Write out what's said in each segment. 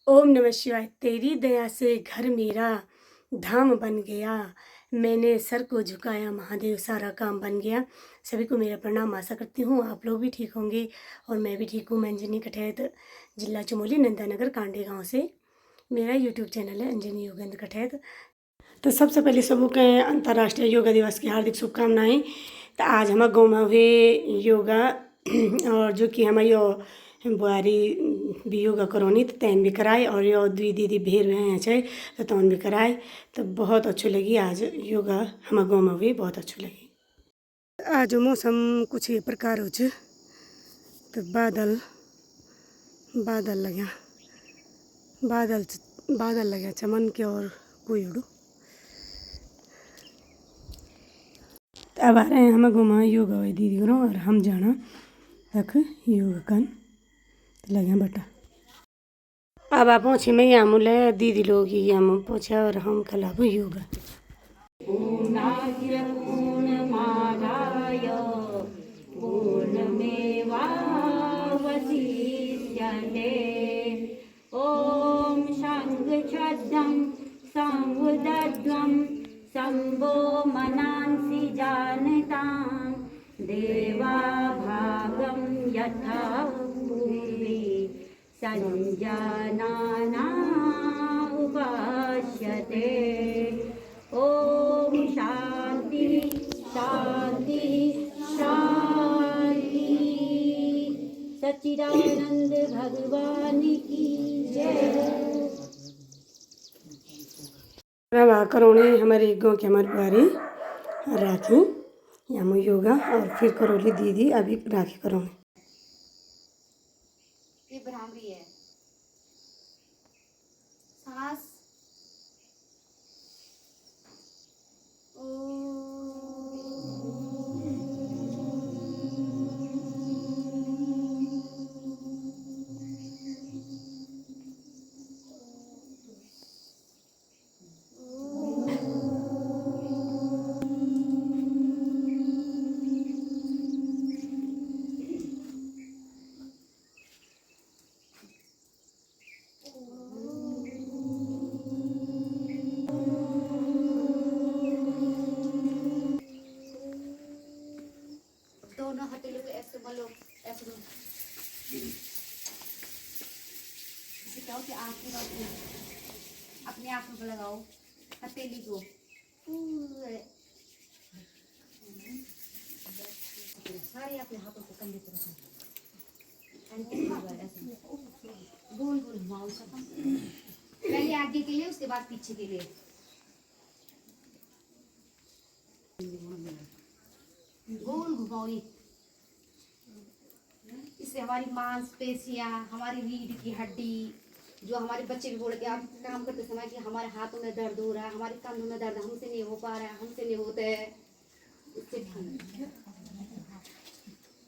ओम नमः शिवाय। तेरी दया से घर मेरा धाम बन गया, मैंने सर को झुकाया महादेव सारा काम बन गया। सभी को मेरा प्रणाम। आशा करती हूँ आप लोग भी ठीक होंगे और मैं भी ठीक हूँ। मैं अंजनी कठैत, जिला चमोली, नंदानगर, कांडे गांव से मेरा यूट्यूब चैनल है अंजनी योगेंद्र कठैत। तो सबसे पहले सबों के अंतर्राष्ट्रीय योगा दिवस की हार्दिक शुभकामनाएं। तो आज हमारे गाँव में हुए योगा और जो कि हमारी बुआरी भी योगा करौनी तो तैन भी कराए और यो दुई दीदी भेर हैं चाहे तो तौन भी कराए। तो बहुत अच्छी लगी आज योगा हमारे गाँव में हुई, बहुत अच्छी लगी। आज मौसम कुछ ये प्रकार हो तो बादल बादल लगा बादल लगा चमन के और कोई उड़ो। तो अब आ रहे हैं हमें घुमा योगा हुई दीदी करो और हम जाना तक योगा कन लगे बटा। अब आप पहुँचे मैं यहाँ मुले दीदी लोग यहाँ पहुँचा और हम खिलाफ योगा। ॐ शङ्खचक्रं संवदध्वं शम्भो मनांसि जानतां देवा भागं यथा पूर्वे सञ्जानाना उपास्यते। ॐ शान्ति शान्ति शान्ति। सच्चिदानंद भगवान की जय। करोने हमारे गाँव के हमारी बुआरी राखी यहाँ योगा और फिर करोली दीदी अभी राखी करोने। ये ब्राह्मणी है सास। दोनों हथेलियों को ऐसे मलो, ऐसे इसे क्या हो कि अपने आंखों पर लगाओ हथेली को पूरे सारे अपने हाथों को कंधे पर रखो। गोल गोल घुमाओ सकम, पहले आगे के लिए उसके बाद पीछे के लिए। गोल घुमाओ। इससे हमारी मांसपेशियां, हमारी रीढ़ की हड्डी, जो हमारे बच्चे भी बोल के आप काम करते समय कि हमारे हाथों में दर्द हो रहा है, हमारे कंधों में दर्द, हमसे नहीं हो पा रहा है, हमसे नहीं होता है, इससे ध्यान।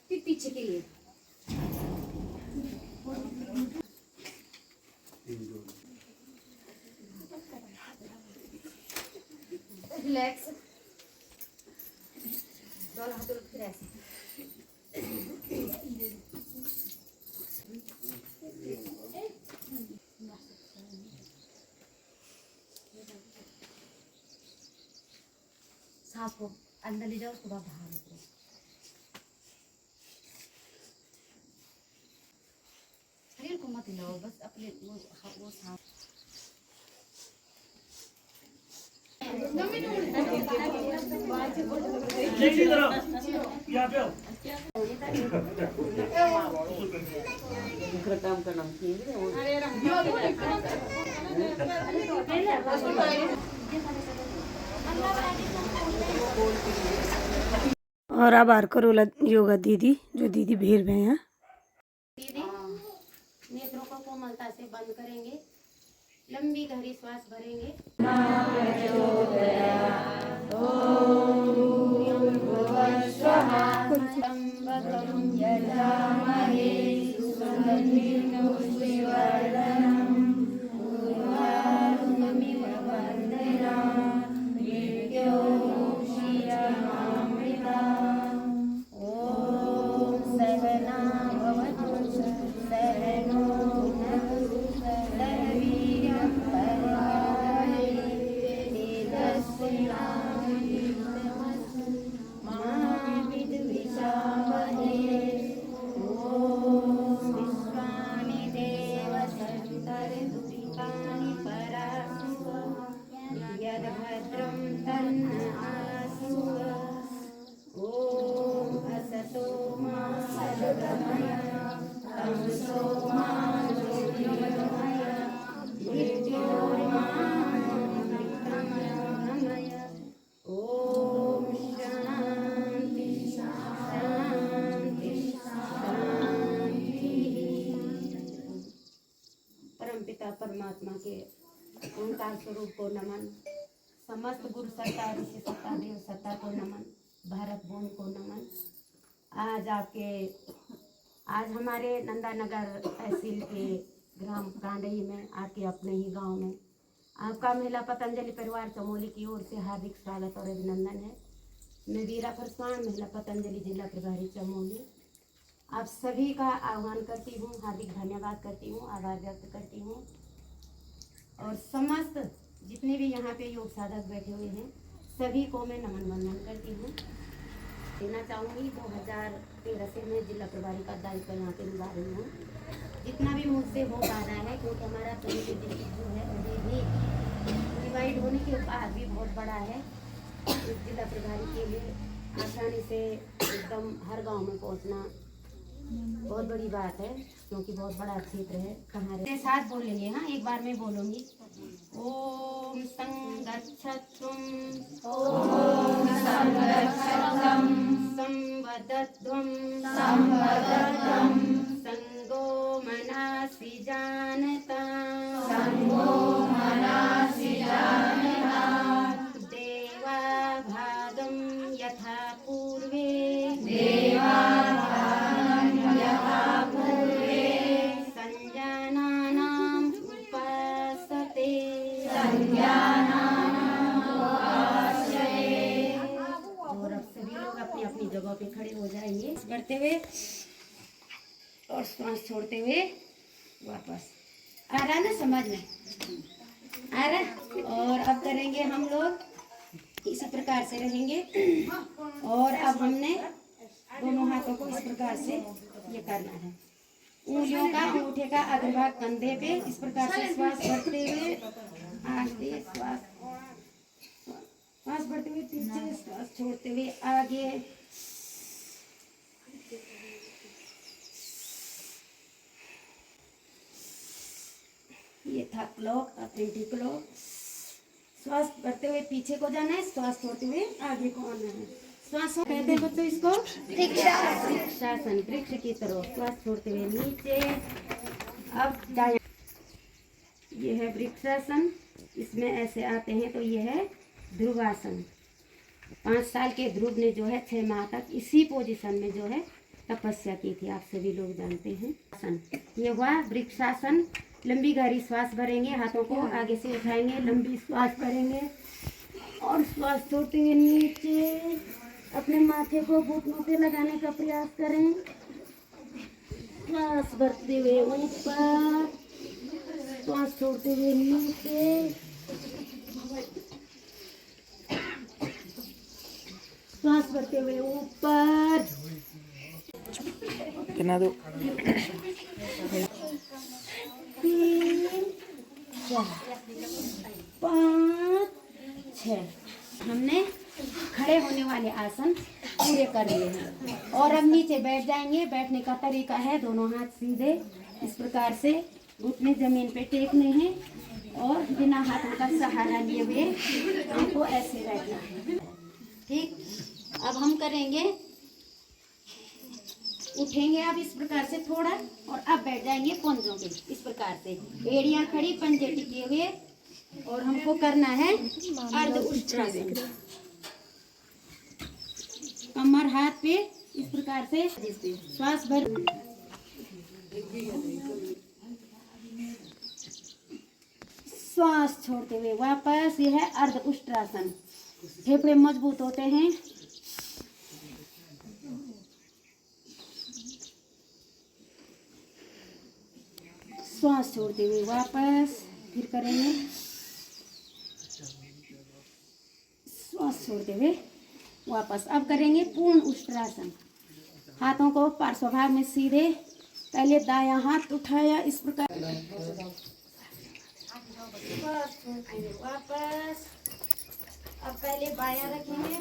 फिर पीछे के लिए रिलैक्स, दोनों हाथों फिर ऐसे। सांस को अंदर ले जाओ, उसके बाद बाहर निकलो। शरीर को मत हिलाओ, बस अपने वो सांस। काम करना और अब आर करोला योगा दीदी जो दीदी भेर में हैं। दीदी नेत्रों को कोमलता से बंद करेंगे, लंबी गहरी श्वास भरेंगे। सहना भवतु सहनो भुनक्तु सह परमपिता परमात्मा के ओंकार स्वरूप को नमन, समस्त गुरु सत्ता ऋषि सत्ता देव सत्ता को नमन, भारत भूमि को नमन। आज हमारे नंदानगर तहसील के ग्राम कांडई में आके अपने ही गांव में आपका महिला पतंजलि परिवार चमोली की ओर से हार्दिक स्वागत और अभिनंदन है। मैं वीरा फरसान, महिला पतंजलि जिला प्रभारी चमोली, आप सभी का आह्वान करती हूँ, हार्दिक धन्यवाद करती हूँ, आभार व्यक्त करती हूँ। और समस्त जितने भी यहाँ पे योग साधक बैठे हुए हैं सभी को मैं नमन वंदन करती हूँ। देना चाहूँगी 2013 से मैं जिला प्रभारी का दायित्व यहाँ पे निभा रही हूँ। जितना भी मुझसे हो पा रहा है, क्योंकि हमारा चमोली डिस्ट्रिक्ट जो है अभी भी डिवाइड होने के बाद भी बहुत बड़ा है। इस जिला प्रभारी के लिए आसानी से एकदम हर गांव में पहुंचना बहुत बड़ी बात है, क्योंकि बहुत बड़ा क्षेत्र है। कहाँ मेरे साथ बोलेंगे, हाँ एक बार मैं बोलूँगी। ओम संगच्छत्वं ओम संगच्छत्वं संवदध्वं संवदध्वं संगो मनासि जानता संगो मनासि जानता देवा भागं यथा पूर्वे देवा अपनी जगह पे खड़े हो जाएंगे, बढ़ते हुए और श्वास छोड़ते हुए वापस। आ रहा ना समझ में? आ रहा? और अब करेंगे हम लोग इसी प्रकार से रहेंगे। और अब हमने दोनों हाथों को इस प्रकार से ये करना है। उंगलियों का अंगूठे का अग्रभाग कंधे पे इस प्रकार से श्वास भरते हुए आगे, श्वास भरते हुए पीछे, श्वास छोड़ते हुए आगे। ये था क्लॉक, एंटी क्लॉक। श्वास भरते हुए पीछे को जाना है, श्वास छोड़ते हुए आगे को आना है। श्वास कहते हैं बच्चों इसको वृक्षासन, वृक्ष की तरह श्वास छोड़ते हुए नीचे। अब दायां, ये है वृक्षासन, इसमें ऐसे आते हैं तो ये है ध्रुवासन। 5 साल के ध्रुव ने जो है 6 माह तक इसी पोजीशन में जो है तपस्या की थी, आप सभी लोग जानते हैं। आसन ये हुआ वृक्षासन। लंबी गहरी श्वास भरेंगे, हाथों को आगे से उठाएंगे, लंबी श्वास भरेंगे और श्वास छोड़ते हुए नीचे अपने माथे को घुटनों पे लगाने का प्रयास करें। श्वास भरते हुए ऊपर, श्वास छोड़ते हुए नीचे, श्वास भरते हुए ऊपर। कितना दो 3 4 5 6 हमने खड़े होने वाले आसन पूरे कर लिए हैं। और अब नीचे बैठ जाएंगे। बैठने का तरीका है दोनों हाथ सीधे इस प्रकार से घुटने जमीन पे टेकने हैं और बिना हाथों का सहारा लिए हुए हमको ऐसे बैठना है। ठीक, अब हम करेंगे, उठेंगे अब इस प्रकार से थोड़ा और अब बैठ जाएंगे पंजों पे इस प्रकार से, एड़ियां खड़ी, पंजे टिके हुए। और हमको करना है अर्ध उष्ट्रासन। कमर हाथ पे इस प्रकार से श्वास भर, श्वास छोड़ते हुए वापस। यह है अर्ध उष्ट्रासन। फेफड़े मजबूत होते हैं। श्वास छोड़ते हुए वापस, फिर करेंगे श्वास छोड़ते हुए वापस। अब करेंगे पूर्ण उष्ट्रासन। हाथों को पार्श्वभाग में सीधे, पहले दायां हाथ उठाया इस प्रकार, श्वास छोड़ते हुए वापस। अब पहले बायां रखेंगे,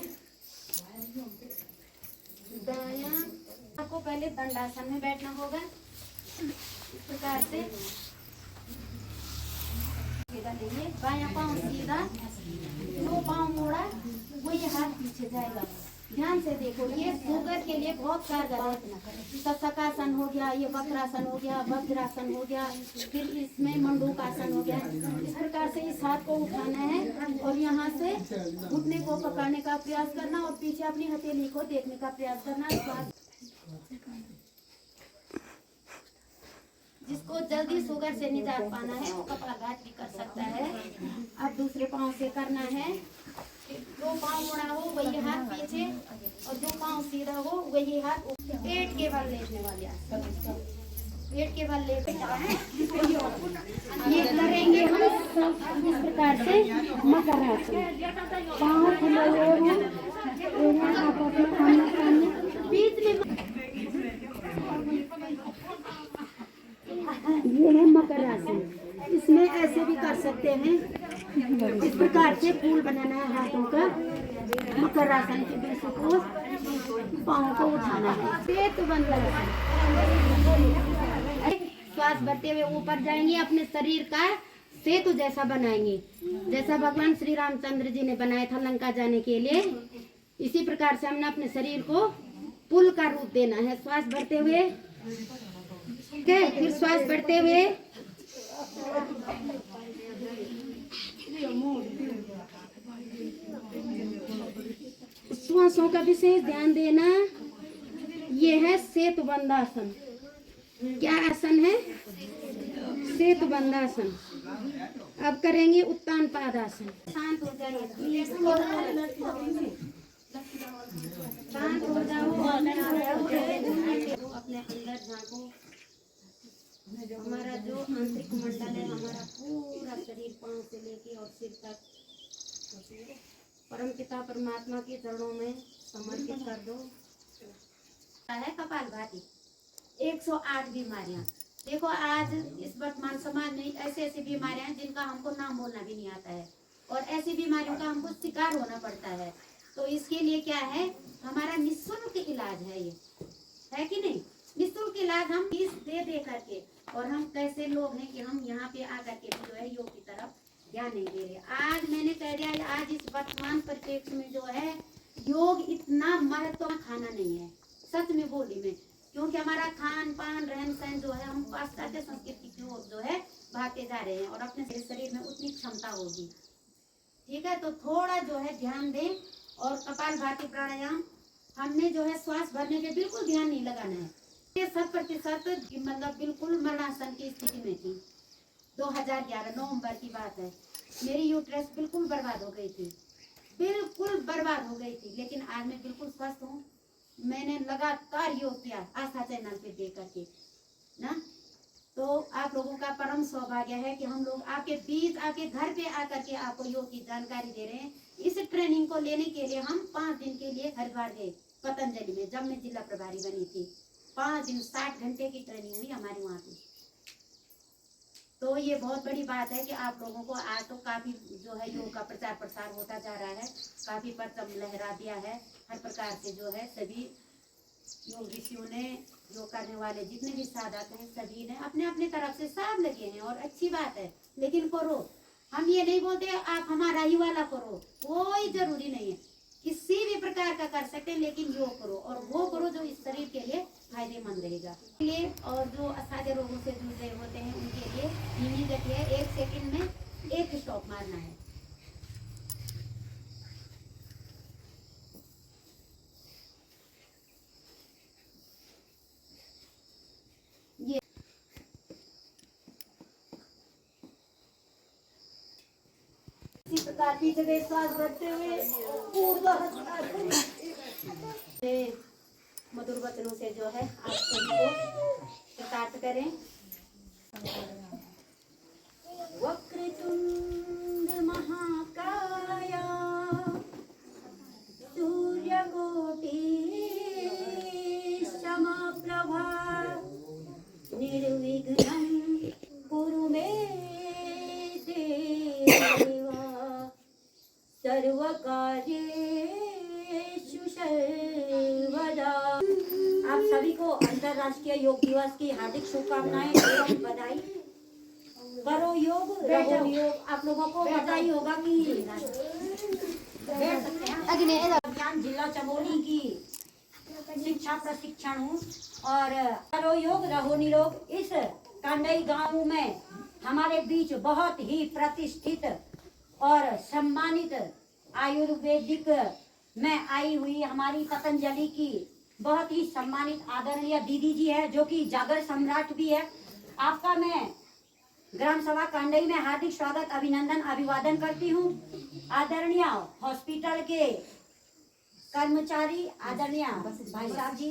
दायां। आपको पहले दंडासन में बैठना होगा इस प्रकार से। सीधा लेंगे, बायां पाँव सीधा, दो पाँव मोड़ा, वही हाथ पीछे जाएगा। ध्यान से देखो, ये शुगर के लिए बहुत कारगर है। शशकासन हो गया, ये वक्रासन हो गया, वज्रासन हो गया, फिर इसमें मंडूकासन हो गया। इस प्रकार से इस हाथ को उठाना है और यहाँ से घुटने को पकड़ने का प्रयास करना और पीछे अपनी हथेली को देखने का प्रयास करना। जिसको जल्दी शुगर से निजात पाना है वो कपालभाति भी कर सकता है। अब दूसरे पाँव से करना है। दो पाँव मुड़ा हो वही हाथ पीछे और दो पाँव सीधा हो वही हाथ पेट के बल लेटने वाले, पेट के बल लेटे ये करेंगे हम इस प्रकार से मकर आसन। पाँव खुले हुए हैं, आप अपना आमने बीच में ये है मकर आसन। इसमें ऐसे भी कर सकते हैं, इस प्रकार से फूल बनाना है हाथों का। मकर आसन के बीच को पाँव को उठाना है। पेट बंद श्वास भरते हुए ऊपर जाएंगे, अपने शरीर का सेतु जैसा बनाएंगे, जैसा भगवान श्री रामचंद्र जी ने बनाया था लंका जाने के लिए। इसी प्रकार से हमने अपने शरीर को पुल का रूप देना है। श्वास भरते हुए, फिर श्वास बढ़ते हुए श्वासों का विशेष ध्यान देना। ये है सेतु बंदासन। क्या आसन है? सेतु बंदासन। अब करेंगे उत्तान पादासन। शांत हो जाइए, शांत हो जाओ, अपने अंदर झांको। हमारा जो आंतरिक मंडल है, हमारा पूरा शरीर पांव से लेके और सिर तक परम पिता परमात्मा के चरणों में समर्पित कर दो। है कपालभाति 108 बीमारियां। देखो आज इस वर्तमान समाज में ऐसे ऐसी बीमारियां हैं जिनका हमको नाम बोलना भी नहीं आता है और ऐसी बीमारियों का हमको शिकार होना पड़ता है। तो इसके लिए क्या है, हमारा निःशुल्क इलाज है, ये है कि नहीं? निःशुल्क इलाज हम फीस दे करके, और हम कैसे लोग हैं कि हम यहाँ पे आकर के जो है योग की तरफ ध्यान नहीं दे रहे। आज मैंने कह दिया, आज इस वर्तमान परिप्रेक्ष्य में जो है योग इतना महत्वपूर्ण खाना नहीं है, सच में बोली में, क्योंकि हमारा खान पान रहन सहन जो है हम पाश्चात्य संस्कृति की ओर जो है भागते जा रहे हैं और अपने शरीर में उतनी क्षमता होगी। ठीक है, तो थोड़ा जो है ध्यान दें। और कपालभाति प्राणायाम हमने जो है श्वास भरने पे बिल्कुल ध्यान नहीं लगाना है। 100% मतलब बिल्कुल मरणासन की स्थिति में थी। 2011 नवंबर की बात है। मेरी यूट्रस बिल्कुल बर्बाद हो गई थी, बिल्कुल बर्बाद हो गई थी, लेकिन आज मैं बिल्कुल स्वस्थ हूँ। मैंने लगातार योग किया आस्था चैनल पे देख करके ना। तो आप लोगों का परम सौभाग्य है कि हम लोग आपके बीच, आपके घर पे आकर के आपको योग की जानकारी दे रहे हैं। इस ट्रेनिंग को लेने के लिए हम 5 दिन के लिए हरिद्वार गए, पतंजलि में, जब मैं जिला प्रभारी बनी थी। 5 दिन 60 घंटे की ट्रेनिंग हुई हमारी वहाँ की। तो ये बहुत बड़ी बात है कि आप लोगों को आज तो काफी जो है योग का प्रचार प्रसार होता जा रहा है, काफी परचम लहरा दिया है। हर प्रकार से जो है सभी योग ऋषियों ने, योग करने वाले जितने भी साधक हैं, सभी ने अपने अपने तरफ से सब लगे हैं और अच्छी बात है, लेकिन करो। हम ये नहीं बोलते आप हमारा ही वाला करो, कोई जरूरी नहीं है, किसी भी प्रकार का कर सकते हैं, लेकिन योग करो और वो करो जो इस शरीर के लिए फायदेमंद रहेगा। लिए और जो असाध्य रोगों से जूझ रहे होते हैं उनके लिए धीमी गति है, 1 सेकंड में 1 स्टॉप मारना है। ये इसी प्रकार पीछे से श्वास भरते हुए मधुर वचनों से जो है आप सभी को स्टार्ट करें। वक्रतुंड महाकाय सूर्यकोटि समप्रभा निर्विघ्नं कुरु मे देव सर्वकार्येषु सर्वदा। आप सभी को अंतर्राष्ट्रीय योग दिवस की हार्दिक शुभकामनाएं एवं बधाई। करो योग, रहो योग। आप लोगों को पता ही होगा कि बैठ सकते हैं। अभियान जिला चमोली की शिक्षा प्रशिक्षण हूँ और करो योग रहो निरोग। इस कांडई गांव में हमारे बीच बहुत ही प्रतिष्ठित और सम्मानित आयुर्वेदिक में आई हुई हमारी पतंजलि की बहुत ही सम्मानित आदरणीय दीदी जी है, जो कि जागर सम्राट भी है। आपका मैं ग्राम सभा कांडई में हार्दिक स्वागत, अभिनंदन, अभिवादन करती हूँ। आदरणीय हॉस्पिटल के कर्मचारी, आदरणीय भाई साहब जी,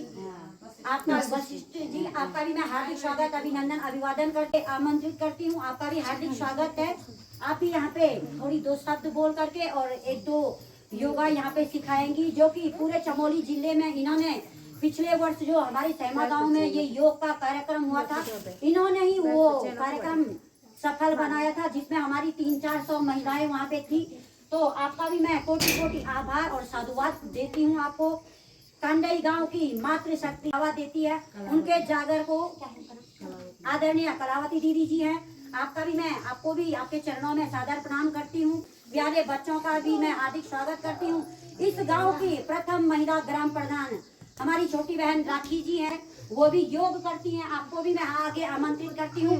आपका वशिष्ठ जी, आपका भी मैं हार्दिक स्वागत, अभिनंदन, अभिवादन करके आमंत्रित करती हूँ। आपका भी हार्दिक स्वागत है। आप भी यहाँ पे थोड़ी दो शब्द बोल करके और एक दो योगा यहाँ पे सिखाएंगी, जो कि पूरे चमोली जिले में इन्होंने पिछले वर्ष जो हमारे सहमा गांव में ये योग का कार्यक्रम हुआ था, इन्होंने ही वो कार्यक्रम सफल बनाया था, जिसमें हमारी 300-400 महिलाएं वहाँ पे थी। तो आपका भी मैं कोटि कोटि आभार और साधुवाद देती हूँ। आपको कांडई गांव की मातृशक्ति हवा देती है, उनके जागर को आदरणीय कलावती दीदी जी हैं। आपका भी मैं आपको भी आपके चरणों में सादर प्रणाम करती हूँ। प्यारे बच्चों का भी मैं हार्दिक स्वागत करती हूँ। इस गांव की प्रथम महिला ग्राम प्रधान हमारी छोटी बहन राखी जी हैं, वो भी योग करती हैं। आपको भी मैं आगे आमंत्रित करती हूँ।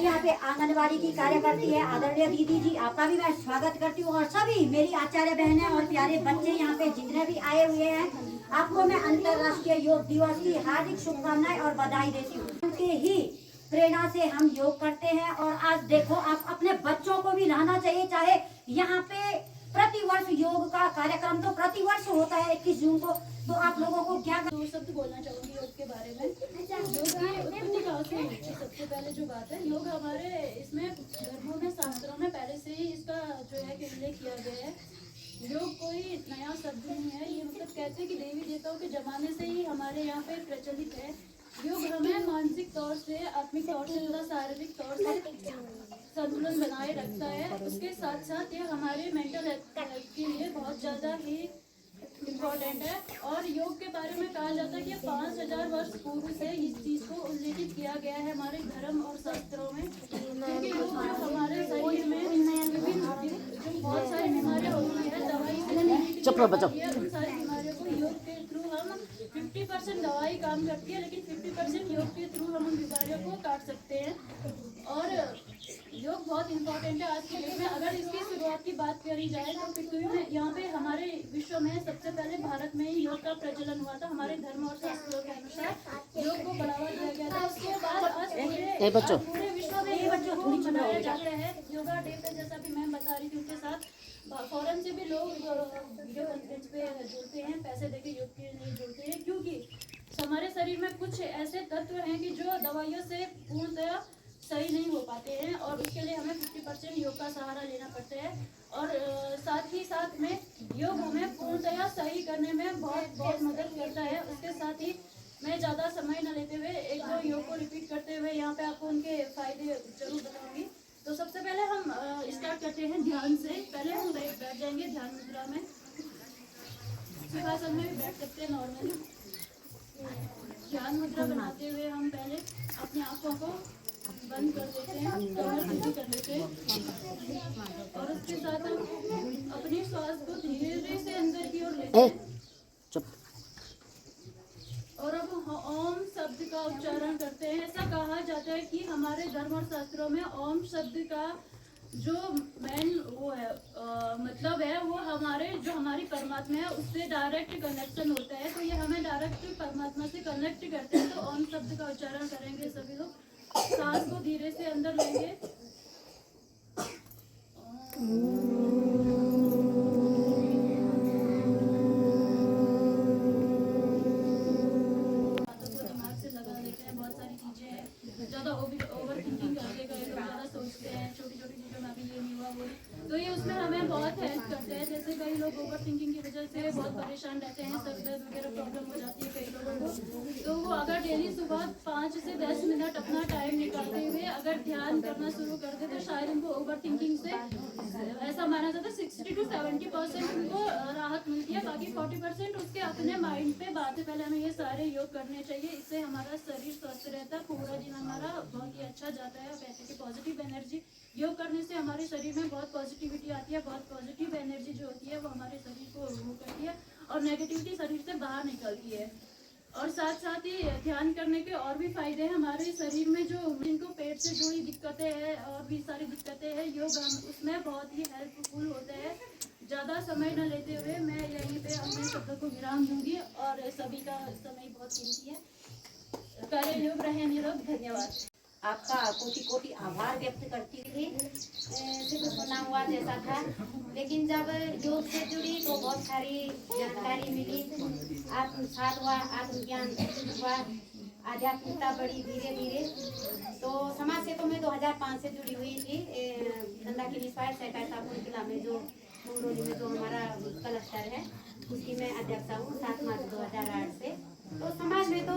यहाँ पे आंगनबाड़ी की कार्यकर्ती है आदरणीय दीदी जी, आपका भी मैं स्वागत करती हूँ। और सभी मेरी आचार्य बहनें और प्यारे बच्चे यहाँ पे जितने भी आए हुए हैं, आपको मैं अंतर्राष्ट्रीय योग दिवस की हार्दिक शुभकामनाएं और बधाई देती हूँ। उनके ही प्रेरणा से हम योग करते हैं। और आज देखो, आप अपने बच्चों को भी लाना चाहिए। चाहे यहाँ पे प्रतिवर्ष योग का कार्यक्रम तो प्रतिवर्ष होता है 21 जून को, तो आप लोगों को क्या दो शब्द बोलना चाहूंगी योग के बारे में। योग की उत्पत्ति कहाँ से हुई थी? सबसे पहले जो बात है, योग हमारे इसमें धर्मों में, शास्त्रों में पहले से ही इसका जो है कि उल्लेख किया गया है। योग कोई नया शब्द नहीं है, ये मतलब कहते हैं कि देवी देवताओं के जमाने से ही हमारे यहाँ पे प्रचलित है। योग हमें मानसिक तौर से, आत्मिक तौर से तथा शारीरिक तौर से संतुलन बनाए रखता है। उसके साथ साथ ये हमारे मेंटल हेल्थ के लिए बहुत ज़्यादा ही इम्पोर्टेंट है। और योग के बारे में कहा जाता है कि 5000 वर्ष पूर्व से इस चीज़ को उल्लेखित किया गया है हमारे धर्म और शास्त्रों में। क्योंकि योग जो हमारे शरीर में जो बहुत सारी बीमारियां होती है, दवाई उन सारी बीमारियों को योग के थ्रू हम 50% दवाई काम करती है, लेकिन 50% योग के थ्रू हम उन बीमारियों को काट सकते हैं। और योग बहुत इम्पोर्टेंट है आज के डेट में। अगर इसकी शुरुआत की बात करी जाए तो पृथ्वी में, यहाँ पे हमारे विश्व में सबसे पहले भारत में ही योग का प्रचलन हुआ था। हमारे धर्म और शास्त्रों के अनुसार योग को बढ़ावा दिया गया था। उसके बाद आज पूरे विश्व में योग मनाया जाता है। योगा डे पे, जैसा कि मैं बता रही थी, उनके साथ फॉरेन से भी लोग वीडियो कॉन्फ्रेंस पे जुड़ते हैं, पैसे देके योग के लिए जुड़ते हैं, क्योंकि हमारे शरीर में कुछ ऐसे तत्व हैं कि जो दवाइयों से पूर्णतः सही नहीं हो पाते हैं, और उसके लिए हमें 50% योग का सहारा लेना पड़ता है। और साथ ही साथ में योग हमें पूर्णतः सही करने में बहुत मदद करता है। उसके साथ ही मैं ज़्यादा समय न लेते हुए एक दो योग को रिपीट करते हुए यहाँ पे आपको उनके फायदे जरूर बताऊंगी। तो सबसे पहले हम स्टार्ट करते हैं ध्यान से। पहले हम बैठ जाएंगे ध्यान मुद्रा में, सिंहासन में भी बैठ सकते हैं नॉर्मली। ध्यान मुद्रा बनाते हुए हम पहले अपनी आँखों को बंद कर देते हैं, कर लेते हैं, और उसके साथ हम अपने श्वास को धीरे से अंदर की ओर लेते हैं। और अब हम ओम शब्द का उच्चारण करते हैं। ऐसा कहा जाता है कि हमारे धर्म और शास्त्रों में ओम शब्द का जो मेन वो है मतलब है, वो हमारी परमात्मा है, उससे डायरेक्ट कनेक्शन होता है। तो ये हमें डायरेक्ट परमात्मा से कनेक्ट करते हैं। तो ओम शब्द का उच्चारण करेंगे सभी लोग। सांस को धीरे से अंदर लेंगे, दिमाग से लगा लेते हैं। बहुत सारी चीजें ज्यादा ओवर थिंकिंग करते हैं, ज्यादा सोचते हैं छोटी छोटी चीजों में, अभी ये नहीं हुआ वो, तो ये उसमें हमें बहुत हेल्प करते हैं। जैसे कई लोग ओवर थिंकिंग की वजह से बहुत परेशान रहते हैं, सर दर्द वगैरह प्रॉब्लम हो जाती है कई लोगों को। तो वो अगर डेली सुबह 5 5 से 10 मिनट अपना टाइम निकालते हुए अगर ध्यान करना शुरू कर दे तो शायद उनको ओवर थिंकिंग से ऐसा माना जाता है 60 to 70% उनको राहत मिलती है। बाकी 40% उसके अपने माइंड पे बात है। पहले हमें ये सारे योग करने चाहिए, इससे हमारा शरीर स्वस्थ रहता है, पूरा दिन हमारा बहुत ही अच्छा जाता है। कहते हैं कि पॉजिटिव एनर्जी योग करने से हमारे शरीर में बहुत पॉजिटिविटी आती है, बहुत पॉजिटिव एनर्जी जो होती है वो हमारे शरीर को वो करती है और नेगेटिविटी शरीर से बाहर निकलती है। और साथ साथ ही ध्यान करने के और भी फायदे हैं हमारे शरीर में, जो जिनको पेट से जुड़ी दिक्कतें हैं और भी सारी दिक्कतें हैं, योग उसमें बहुत ही हेल्पफुल होते हैं। ज़्यादा समय न लेते हुए मैं यहीं पे अपने शब्दों को विराम दूंगी और सभी का समय बहुत कीमती है। करें योग, रहें निरोग। धन्यवाद। आपका कोटि कोटि आभार व्यक्त करती थी। सिर्फ सुना हुआ जैसा था, लेकिन जब योग से जुड़ी तो बहुत सारी जानकारी मिली, साथ हुआ, आत्मज्ञान हुआ, आध्यात्मिकता बढ़ी धीरे धीरे। तो समाज से तो मैं 2005 से जुड़ी हुई थी। नंदाकिनी स्वायत्त सहकारिता किला में जो मंगरौली में जो हमारा क्लस्टर है उसकी मैं अध्यक्षा हूँ 7 मार्च 2008 से। तो समाज में तो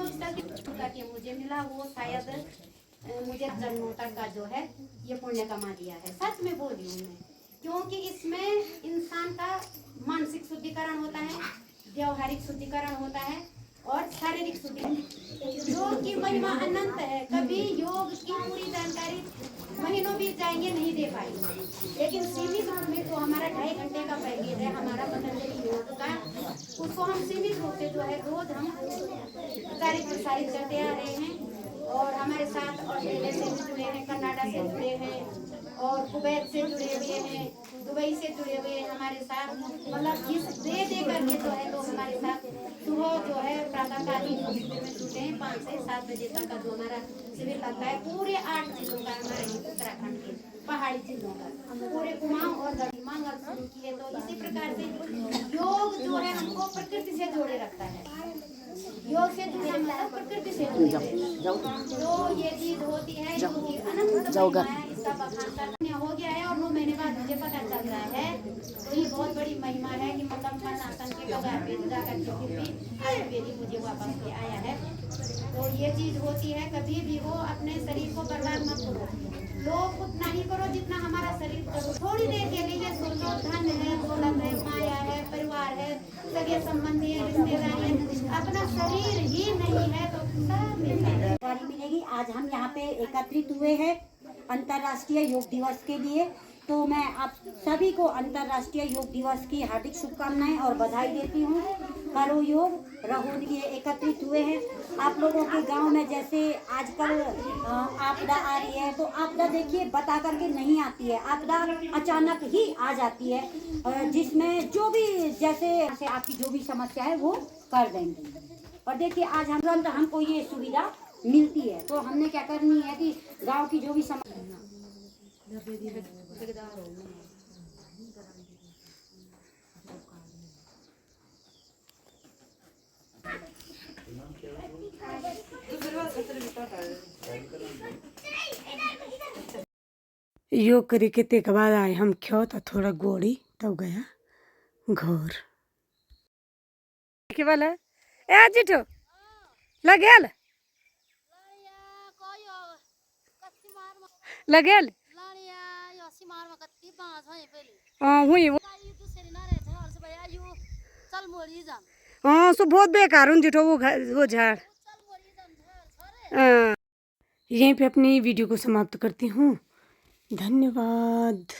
कि मुझे मिला वो शायद मुझे जन्मों तक का जो है ये पुण्य कमा दिया है। सच में बोल रही हूँ मैं, क्योंकि इसमें इंसान का मानसिक शुद्धिकरण होता है, व्यवहारिक शुद्धिकरण होता है और शारीरिक शुद्धिकरण। योग की महिमा अनंत है। कभी योग की पूरी जानकारी महीनों बीत जाएंगे नहीं दे पाएंगे, लेकिन सीमित रूप में जो हमारा 2.5 घंटे का पैकेज है हमारा पतंजलि योग का, उसको हम सीमित रूप से जो है रोज हम प्रसारित करते आ रहे हैं। और हमारे साथ ऑस्ट्रेलिया से जुड़े हैं, कनाडा से जुड़े हैं और कुवैत से जुड़े हुए हैं, दुबई से जुड़े हुए हैं हमारे साथ। मतलब जिस दे करके जो है लोग हमारे साथ सुबह जो है प्रातःकालीन शिविर में जुटे हैं 5 से 7 बजे तक का जो हमारा शिविर लगता है। पूरे 8 जिलों का हमारे उत्तराखंड के पहाड़ी जिलों का पूरे कुमाऊं और गढ़ीमांग शुरू किए। तो इसी प्रकार से योग जो है हमको प्रकृति से जोड़े रखता है। योग से जुड़े मतलब प्रकृति से जुड़े। तो ये चीज होती है जो कि अनंत महिमा है, इसका बखान करना हो गया है और 9 महीने बाद मुझे पता चल रहा है। तो ये बहुत बड़ी महिमा है कि मतलब मन आसन के कगार पे जा करके फिर भी आयुर्वेदिक मुझे वापस के आया है। तो ये चीज होती है, कभी भी हो अपने शरीर को बर्बाद मत करो। लोग उतना ही करो जितना हमारा शरीर करो। थोड़ी देर के लिए सोचो, धन है, दौलत है, माया है, परिवार है, सगे संबंधी है, रिश्तेदारी है, अपना शरीर ही नहीं है तो सब जानकारी मिलेगी। आज हम यहाँ पे एकत्रित हुए हैं अंतर्राष्ट्रीय योग दिवस के लिए। तो मैं आप सभी को अंतर्राष्ट्रीय योग दिवस की हार्दिक शुभकामनाएं और बधाई देती हूँ। करो योग, रहो लिए एकत्रित हुए हैं। आप लोगों के गांव में जैसे आजकल आपदा आ रही है, तो आपदा देखिए बता करके नहीं आती है, आपदा अचानक ही आ जाती है, जिसमें जो भी जैसे आपकी जो भी समस्या है वो कर देंगे। और देखिए आज हम तुरंत हमको ये सुविधा मिलती है, तो हमने क्या करनी है कि गांव की जो भी समस्या योग करी के बाद आए हम क्यों तो थोड़ा गोड़ी तब गया घर के वाला ए जिठो लगेल लगेल हुई हाँ सो बहुत बेकार हूँ जिठो वो झाड़। यहीं पे अपनी वीडियो को समाप्त करती हूँ। धन्यवाद।